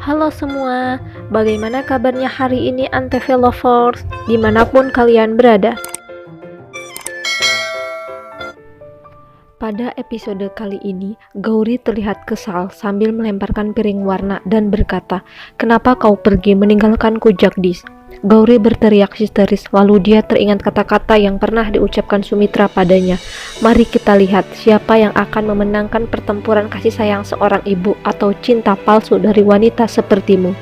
Halo semua, bagaimana kabarnya hari ini Antv Lovers, dimanapun kalian berada? Pada episode kali ini, Gauri terlihat kesal sambil melemparkan piring warna dan berkata, "Kenapa kau pergi meninggalkanku, Jagdish?" Gauri berteriak histeris, lalu dia teringat kata-kata yang pernah diucapkan Sumitra padanya. "Mari kita lihat siapa yang akan memenangkan pertempuran kasih sayang seorang ibu atau cinta palsu dari wanita sepertimu."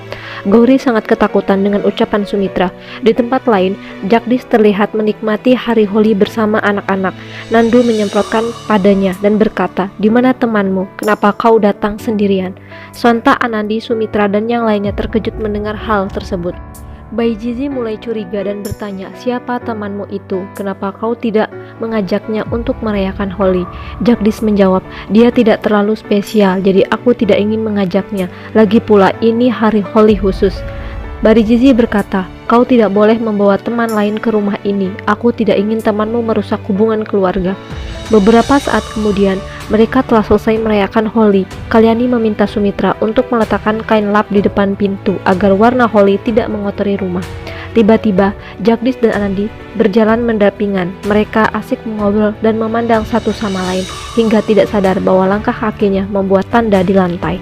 Gauri sangat ketakutan dengan ucapan Sumitra. Di tempat lain, Jagdish terlihat menikmati hari Holi bersama anak-anak. Nandu menyemprotkan padanya dan berkata, "Di mana temanmu? Kenapa kau datang sendirian?" Sontak Anandi, Sumitra, dan yang lainnya terkejut mendengar hal tersebut. Baijizi mulai curiga dan bertanya, "Siapa temanmu itu? Kenapa kau tidak mengajaknya untuk merayakan Holi?" Jagdish menjawab, "Dia tidak terlalu spesial, jadi aku tidak ingin mengajaknya. Lagi pula ini hari Holi khusus." Baijizi berkata, "Kau tidak boleh membawa teman lain ke rumah ini. Aku tidak ingin temanmu merusak hubungan keluarga." Beberapa saat kemudian, mereka telah selesai merayakan Holi. Kalyani meminta Sumitra untuk meletakkan kain lap di depan pintu agar warna Holi tidak mengotori rumah. Tiba-tiba, Jagdish dan Anandi berjalan mendampingan. Mereka asik mengobrol dan memandang satu sama lain hingga tidak sadar bahwa langkah kakinya membuat tanda di lantai.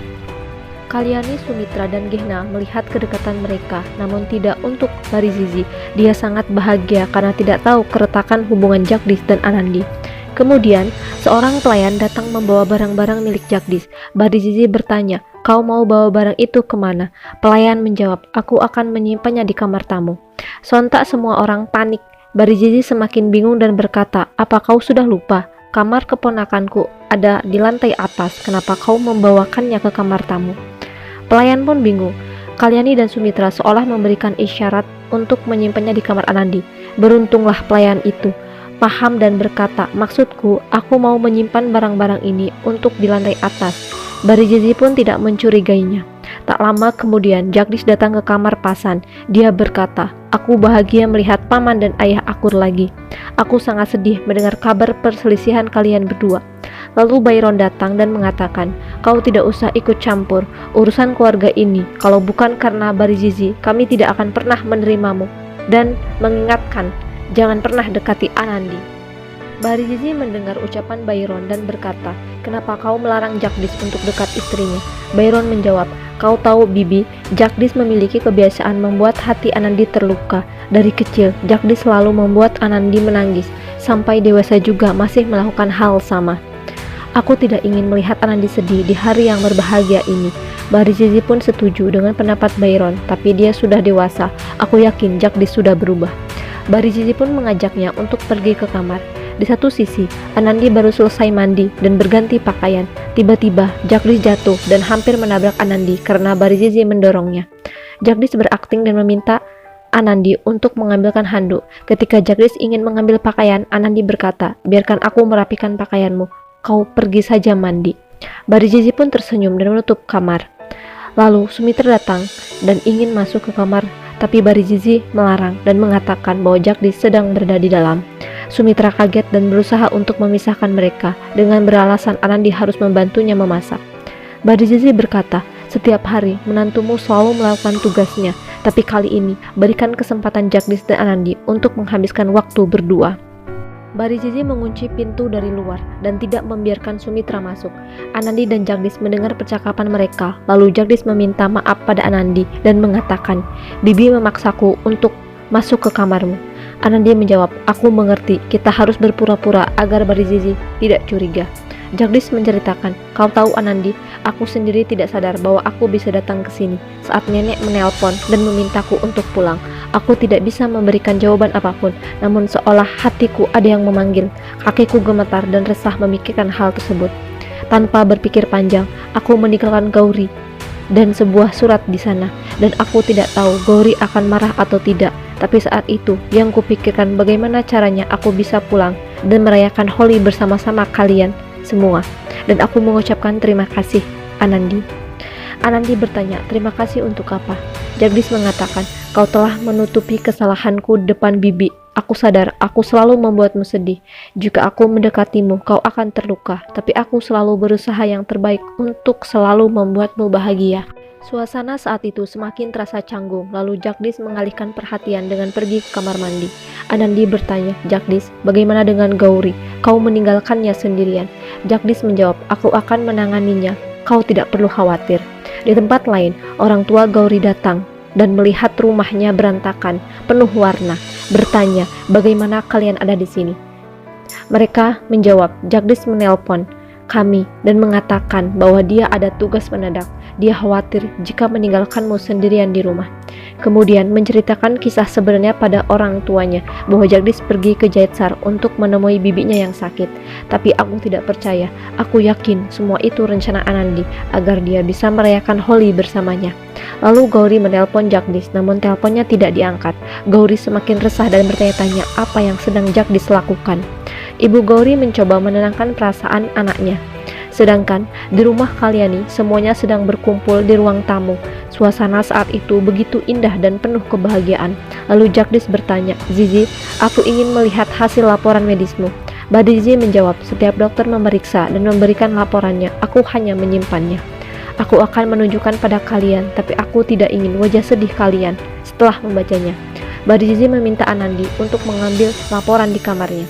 Kalyani, Sumitra, dan Gehna melihat kedekatan mereka, namun tidak untuk Baijizi. Dia sangat bahagia karena tidak tahu keretakan hubungan Jagdish dan Anandi. Kemudian, seorang pelayan datang membawa barang-barang milik Jagdish. Baijizi bertanya, "Kau mau bawa barang itu kemana?" Pelayan menjawab, "Aku akan menyimpannya di kamar tamu." Sontak semua orang panik. Baijizi semakin bingung dan berkata, "Apa kau sudah lupa? Kamar keponakanku ada di lantai atas. Kenapa kau membawakannya ke kamar tamu?" Pelayan pun bingung. Kalyani dan Sumitra seolah memberikan isyarat untuk menyimpannya di kamar Anandi. Beruntunglah pelayan itu paham dan berkata, "Maksudku, aku mau menyimpan barang-barang ini untuk di lantai atas." Baijizi pun tidak mencurigainya. Tak lama kemudian, Jagdish datang ke kamar Pasan. Dia berkata, "Aku bahagia melihat paman dan ayah akur lagi. Aku sangat sedih mendengar kabar perselisihan kalian berdua." Lalu Byron datang dan mengatakan, "Kau tidak usah ikut campur urusan keluarga ini. Kalau bukan karena Baijizi, kami tidak akan pernah menerimamu." Dan mengingatkan, "Jangan pernah dekati Anandi." Baijizi mendengar ucapan Byron dan berkata, "Kenapa kau melarang Jagdish untuk dekat istrinya?" Byron menjawab, "Kau tahu, Bibi, Jagdish memiliki kebiasaan membuat hati Anandi terluka. Dari kecil, Jagdish selalu membuat Anandi menangis. Sampai dewasa juga masih melakukan hal sama. Aku tidak ingin melihat Anandi sedih di hari yang berbahagia ini." Baijizi pun setuju dengan pendapat Byron, tapi dia sudah dewasa. "Aku yakin Jagdish sudah berubah." Baijizi pun mengajaknya untuk pergi ke kamar. Di satu sisi, Anandi baru selesai mandi dan berganti pakaian. Tiba-tiba, Jagdish jatuh dan hampir menabrak Anandi karena Baijizi mendorongnya. Jagdish berakting dan meminta Anandi untuk mengambilkan handuk. Ketika Jagdish ingin mengambil pakaian, Anandi berkata, "Biarkan aku merapikan pakaianmu. Kau pergi saja mandi." Baijizi pun tersenyum dan menutup kamar. Lalu Sumitra datang dan ingin masuk ke kamar, tapi Baijizi melarang dan mengatakan bahwa Jagdish sedang berada di dalam. Sumitra kaget dan berusaha untuk memisahkan mereka dengan beralasan Anandi harus membantunya memasak. Baijizi berkata, "Setiap hari menantumu selalu melakukan tugasnya, tapi kali ini berikan kesempatan Jagdish dan Anandi untuk menghabiskan waktu berdua." Baijizi mengunci pintu dari luar dan tidak membiarkan Sumitra masuk. Anandi dan Jagdish mendengar percakapan mereka, lalu Jagdish meminta maaf pada Anandi dan mengatakan, "Bibi memaksaku untuk masuk ke kamarmu." Anandi menjawab, "Aku mengerti, kita harus berpura-pura agar Baijizi tidak curiga." Jagdish menceritakan, "Kau tahu Anandi, aku sendiri tidak sadar bahwa aku bisa datang ke sini saat nenek menelpon dan memintaku untuk pulang. Aku tidak bisa memberikan jawaban apapun, namun seolah hatiku ada yang memanggil. Kakiku gemetar dan resah memikirkan hal tersebut. Tanpa berpikir panjang, aku meninggalkan Gauri dan sebuah surat di sana, dan aku tidak tahu Gauri akan marah atau tidak. Tapi saat itu, yang kupikirkan bagaimana caranya aku bisa pulang dan merayakan Holi bersama-sama kalian semua. Dan aku mengucapkan terima kasih, Anandi." Anandi bertanya, "Terima kasih untuk apa?" Jagdish mengatakan, "Kau telah menutupi kesalahanku depan Bibi. Aku sadar, aku selalu membuatmu sedih. Jika aku mendekatimu, kau akan terluka. Tapi aku selalu berusaha yang terbaik untuk selalu membuatmu bahagia." Suasana saat itu semakin terasa canggung, lalu Jagdish mengalihkan perhatian dengan pergi ke kamar mandi. Anandi bertanya, "Jagdish, bagaimana dengan Gauri? Kau meninggalkannya sendirian?" Jagdish menjawab, "Aku akan menanganinya. Kau tidak perlu khawatir." Di tempat lain, orang tua Gauri datang dan melihat rumahnya berantakan, penuh warna, bertanya, "Bagaimana kalian ada di sini?" Mereka menjawab, "Jagdish menelpon kami dan mengatakan bahwa dia ada tugas mendadak. Dia khawatir jika meninggalkanmu sendirian di rumah." Kemudian menceritakan kisah sebenarnya pada orang tuanya bahwa Jagdish pergi ke Jaitsar untuk menemui bibinya yang sakit. "Tapi aku tidak percaya. Aku yakin semua itu rencana Anandi agar dia bisa merayakan Holi bersamanya." Lalu Gauri menelpon Jagdish, namun teleponnya tidak diangkat. Gauri semakin resah dan bertanya-tanya apa yang sedang Jagdish lakukan. Ibu Gauri mencoba menenangkan perasaan anaknya. Sedangkan di rumah Kalyani semuanya sedang berkumpul di ruang tamu. Suasana saat itu begitu indah dan penuh kebahagiaan. Lalu Jagdish bertanya, "Zizi, aku ingin melihat hasil laporan medismu." Badizi menjawab, "Setiap dokter memeriksa dan memberikan laporannya, aku hanya menyimpannya. Aku akan menunjukkan pada kalian, tapi aku tidak ingin wajah sedih kalian setelah membacanya." Badizi meminta Anandi untuk mengambil laporan di kamarnya.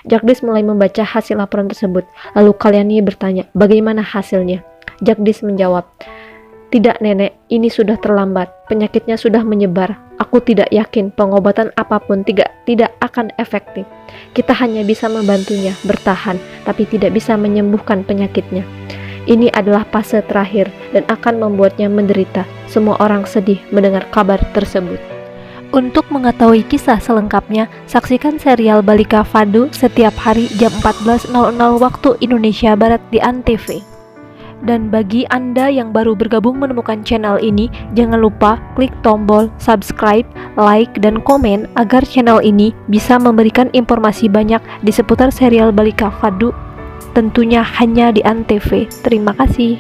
Jagdish mulai membaca hasil laporan tersebut. Lalu Kalyani bertanya, "Bagaimana hasilnya?" Jagdish menjawab, "Tidak nenek, ini sudah terlambat. Penyakitnya sudah menyebar. Aku tidak yakin pengobatan apapun tidak akan efektif. Kita hanya bisa membantunya bertahan, tapi tidak bisa menyembuhkan penyakitnya. Ini adalah fase terakhir dan akan membuatnya menderita." Semua orang sedih mendengar kabar tersebut. Untuk mengetahui kisah selengkapnya, saksikan serial Balika Fadu setiap hari jam 14.00 waktu Indonesia Barat di ANTV. Dan bagi Anda yang baru bergabung menemukan channel ini, jangan lupa klik tombol subscribe, like, dan komen agar channel ini bisa memberikan informasi banyak di seputar serial Balika Fadu, tentunya hanya di ANTV. Terima kasih.